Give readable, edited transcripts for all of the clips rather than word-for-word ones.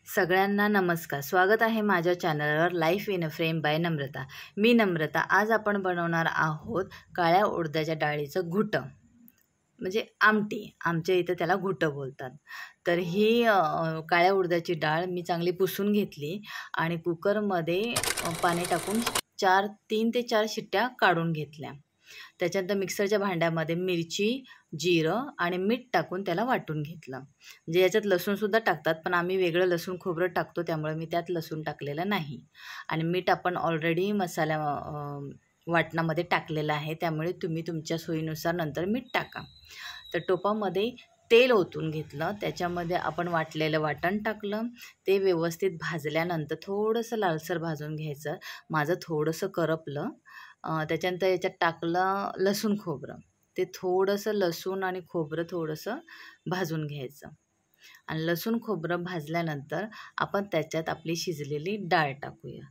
सगळ्यांना नमस्कार. स्वागत आहे माझ्या चॅनलवर life in a frame by Namrata. मी नम्रता. आज आपण बनवणार आहोत काळ्या उडदाच्या डाळीचं घुटं, म्हणजे आमटी. आमच्या इथं त्याला घुटं बोलतात. तर ही काळ्या उडदाची डाळ मी चांगली पुसून घेतली आणि कुकरमध्ये पाणी टाकून 3 ते 4 शिट्ट्या काढून घेतल्या. त्याच्यानंतर मिक्सरच्या भांड्यामध्ये मिरची, जिरं आणि मीठ टाकून त्याला वाटून घेतलं. म्हणजे याच्यात लसूणसुद्धा टाकतात, पण आम्ही वेगळं लसूण खोबरं टाकतो, त्यामुळे मी त्यात लसूण टाकलेलं नाही. आणि मीठ आपण ऑलरेडी मसाल्या वाटणामध्ये टाकलेलं आहे, त्यामुळे तुम्ही तुमच्या सोयीनुसार नंतर मीठ टाका. तर टोपामध्ये तेल ओतून घेतलं, त्याच्यामध्ये आपण वाटलेलं वाटण टाकलं. ते व्यवस्थित भाजल्यानंतर थोडंसं लालसर भाजून घ्यायचं. माझं थोडंसं करपलं. त्याच्यानंतर याच्यात टाकलं लसूण खोबरं. ते थोडंसं लसूण आणि खोबरं थोडंसं भाजून घ्यायचं. आणि लसूण खोबरं भाजल्यानंतर आपण त्याच्यात आपली शिजलेली डाळ टाकूया.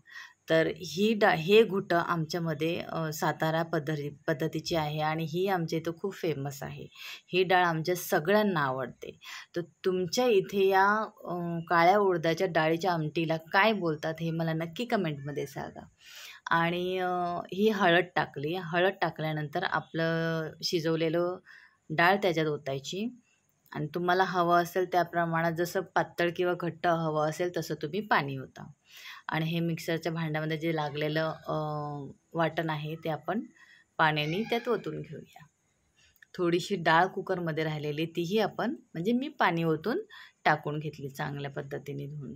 तर हे घुटं आमच्यामध्ये सातारा पद्धतीची आहे आणि ही आमच्या इथं खूप फेमस आहे. ही डाळ आमच्या सगळ्यांना आवडते. तर तुमच्या इथे या काळ्या उडदाच्या डाळीच्या आमटीला काय बोलतात हे मला नक्की कमेंटमध्ये सांगा. आणि ही हळद टाकली. हळद टाकल्यानंतर आपलं शिजवलेलं डाळ त्याच्यात ओतायची आणि तुम्हाला हवं असेल त्या प्रमाणात, जसं पातळ किंवा घट्ट हवं असेल तसं तुम्ही पाणी ओता. आणि हे मिक्सरच्या भांड्यामध्ये जे लागलेलं वाटण आहे ते आपण पाण्याने त्यात ओतून घेऊया. थोडीशी डाळ कुकरमध्ये राहिलेली तीही आपण, म्हणजे मी पाणी ओतून टाकून घेतली चांगल्या पद्धतीने धुवून.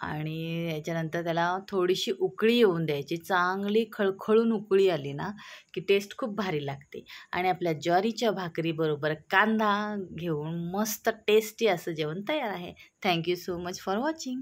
आणि याच्यानंतर त्याला थोडीशी उकळी येऊन द्यायची. चांगली खळखळून उकळी आली ना की टेस्ट खूप भारी लागते. आणि आपल्या ज्वारीच्या भाकरीबरोबर कांदा घेऊन मस्त टेस्टी असं जेवण तयार आहे. Thank you so much for watching.